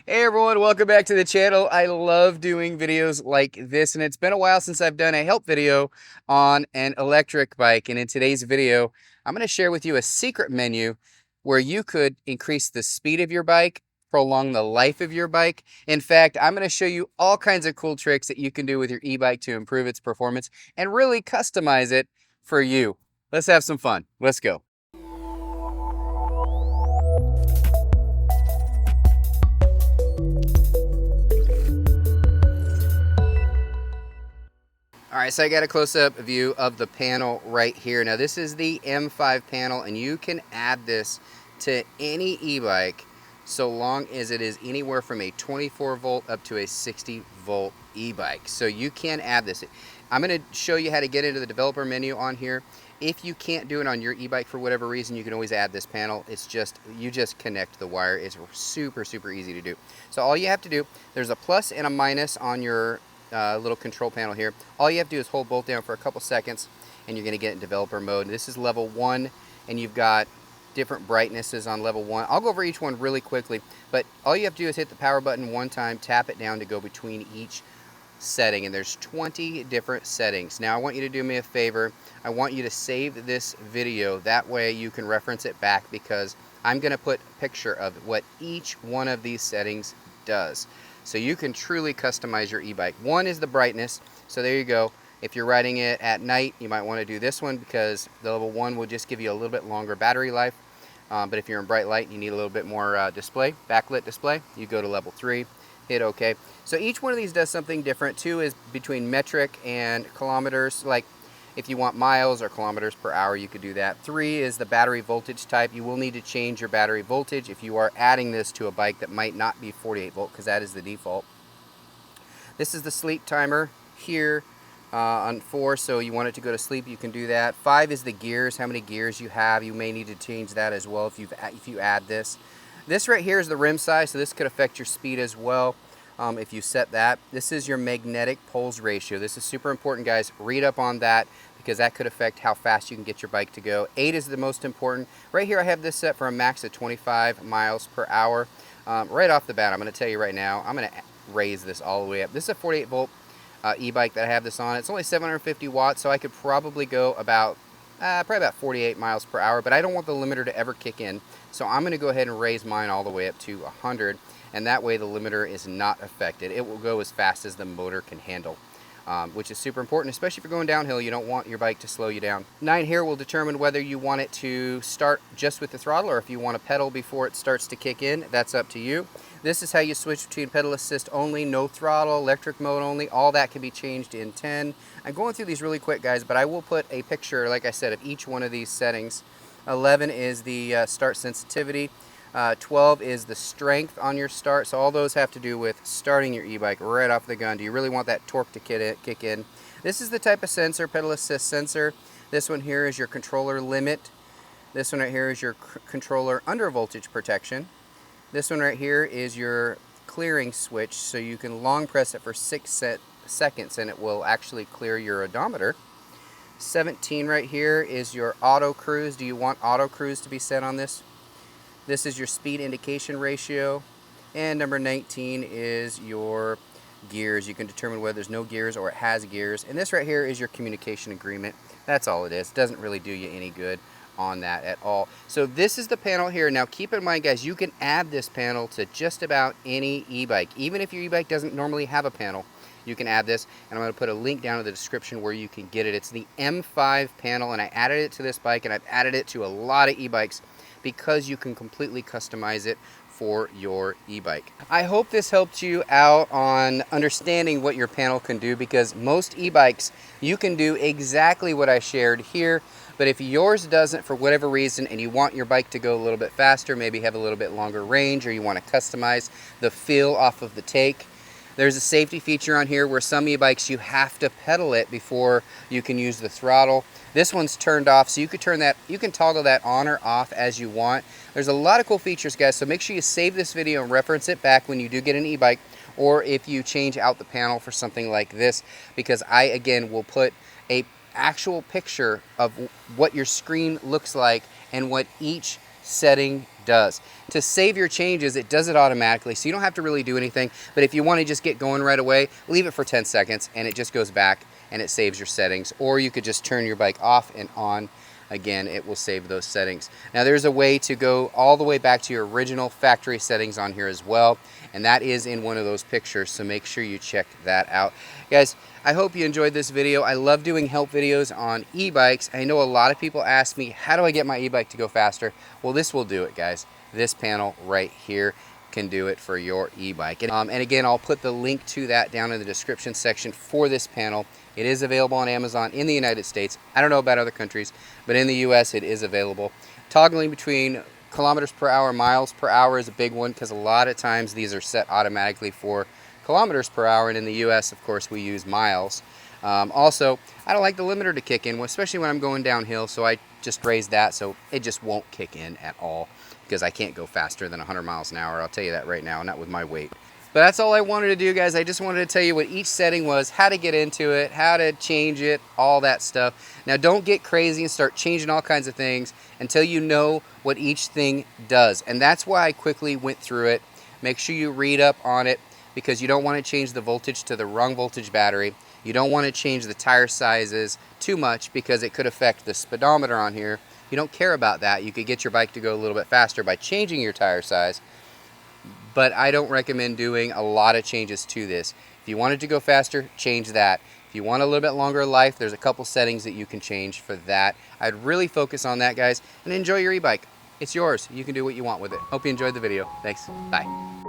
Hey everyone, welcome back to the channel. I love doing videos like this, and it's been a while since I've done a help video on an electric bike. And in today's video, I'm going to share with you a secret menu where you could increase the speed of your bike, prolong the life of your bike. In fact, I'm going to show you all kinds of cool tricks that you can do with your e-bike to improve its performance and really customize it for you. Let's have some fun. Let's go. All right, so I got a close-up view of the panel right here. Now this is the M5 panel, and you can add this to any e-bike so long as it is anywhere from a 24 volt up to a 60 volt e-bike. So you can add this. I'm going to show you how to get into the developer menu on here. If you can't do it on your e-bike for whatever reason, you can always add this panel. It's just, you just connect the wire. It's super easy to do. So all you have to do, there's a plus and a minus on your little control panel here. All you have to do is hold both down for a couple seconds and you're going to get in developer mode. This is level 1 and you've got different brightnesses on level 1. I'll go over each one really quickly, but all you have to do is hit the power button one time, tap it down to go between each setting, and there's 20 different settings. Now I want you to do me a favor. I want you to save this video. That way you can reference it back, because I'm going to put a picture of what each one of these settings does. So you can truly customize your e-bike. One is the brightness. So there you go. If you're riding it at night, you might want to do this one, because the level 1 will just give you a little bit longer battery life. But if you're in bright light, you need a little bit more display, backlit display, you go to level 3, hit OK. So each one of these does something different. 2 is between metric and kilometers. Like if you want miles or kilometers per hour, you could do that. 3 is the battery voltage type. You will need to change your battery voltage if you are adding this to a bike that might not be 48 volt, because that is the default. This is the sleep timer here on 4, so you want it to go to sleep, you can do that. 5 is the gears, how many gears you have. You may need to change that as well if you add this. This right here is the rim size, so this could affect your speed as well if you set that. This is your magnetic poles ratio. This is super important, guys. Read up on that, because that could affect how fast you can get your bike to go. 8 is the most important. Right here I have this set for a max of 25 miles per hour. Right off the bat, I'm going to tell you right now, I'm going to raise this all the way up. This is a 48 volt e-bike that I have this on. It's only 750 watts, so I could probably go about probably about 48 miles per hour, but I don't want the limiter to ever kick in, so I'm going to go ahead and raise mine all the way up to 100, and that way the limiter is not affected. It will go as fast as the motor can handle, which is super important, especially if you're going downhill. You don't want your bike to slow you down. 9 here will determine whether you want it to start just with the throttle, or if you want to pedal before it starts to kick in. That's up to you. This is how you switch between pedal assist only, no throttle, electric mode only. All that can be changed in 10. I'm going through these really quick, guys, but I will put a picture, like I said, of each one of these settings. 11 is the start sensitivity. 12 is the strength on your start. So all those have to do with starting your e-bike right off the gun. Do you really want that torque to kick in? This is the type of sensor, pedal assist sensor. This one here is your controller limit. This one right here is your controller under voltage protection. This one right here is your clearing switch, so you can long press it for 6 seconds and it will actually clear your odometer. 17 right here is your auto cruise. Do you want auto cruise to be set on this? This is your speed indication ratio. And number 19 is your gears. You can determine whether there's no gears or it has gears. And this right here is your communication agreement. That's all it is. It doesn't really do you any good on that at all. So this is the panel here. Now keep in mind, guys, you can add this panel to just about any e-bike. Even if your e-bike doesn't normally have a panel, you can add this, and I'm going to put a link down in the description where you can get it. It's the M5 panel, and I added it to this bike, and I've added it to a lot of e-bikes because you can completely customize it for your e-bike. I hope this helped you out on understanding what your panel can do, because most e-bikes, you can do exactly what I shared here. But if yours doesn't for whatever reason, and you want your bike to go a little bit faster, maybe have a little bit longer range, or you want to customize the feel off of the take, there's a safety feature on here where some e-bikes you have to pedal it before you can use the throttle. This one's turned off, so you can turn that, you can toggle that on or off as you want. There's a lot of cool features, guys, so make sure you save this video and reference it back when you do get an e-bike, or if you change out the panel for something like this, because I, again, will put a actual picture of what your screen looks like and what each setting does. To save your changes, it does it automatically, so you don't have to really do anything. But if you want to just get going right away, leave it for 10 seconds and it just goes back and it saves your settings. Or you could just turn your bike off and on. Again, it will save those settings. Now there's a way to go all the way back to your original factory settings on here as well, and that is in one of those pictures, so make sure you check that out. Guys, I hope you enjoyed this video. I love doing help videos on e-bikes. I know a lot of people ask me, how do I get my e-bike to go faster? Well, this will do it, guys. This panel right here can do it for your e-bike. And again, I'll put the link to that down in the description section for this panel. It is available on Amazon in the United States. I don't know about other countries, but in the US it is available. Toggling between kilometers per hour, miles per hour is a big one, because a lot of times these are set automatically for kilometers per hour, and in the US, of course, we use miles. Also, I don't like the limiter to kick in, especially when I'm going downhill, so I just raise that so it just won't kick in at all, because I can't go faster than 100 miles an hour. I'll tell you that right now, not with my weight. But that's all I wanted to do, guys. I just wanted to tell you what each setting was, how to get into it, how to change it, all that stuff. Now, don't get crazy and start changing all kinds of things until you know what each thing does. And that's why I quickly went through it. Make sure you read up on it, because you don't want to change the voltage to the wrong voltage battery. You don't want to change the tire sizes too much, because it could affect the speedometer on here. You don't care about that. You could get your bike to go a little bit faster by changing your tire size. But I don't recommend doing a lot of changes to this. If you want it to go faster, change that. If you want a little bit longer life, there's a couple settings that you can change for that. I'd really focus on that, guys, and enjoy your e-bike. It's yours. You can do what you want with it. Hope you enjoyed the video. Thanks. Bye.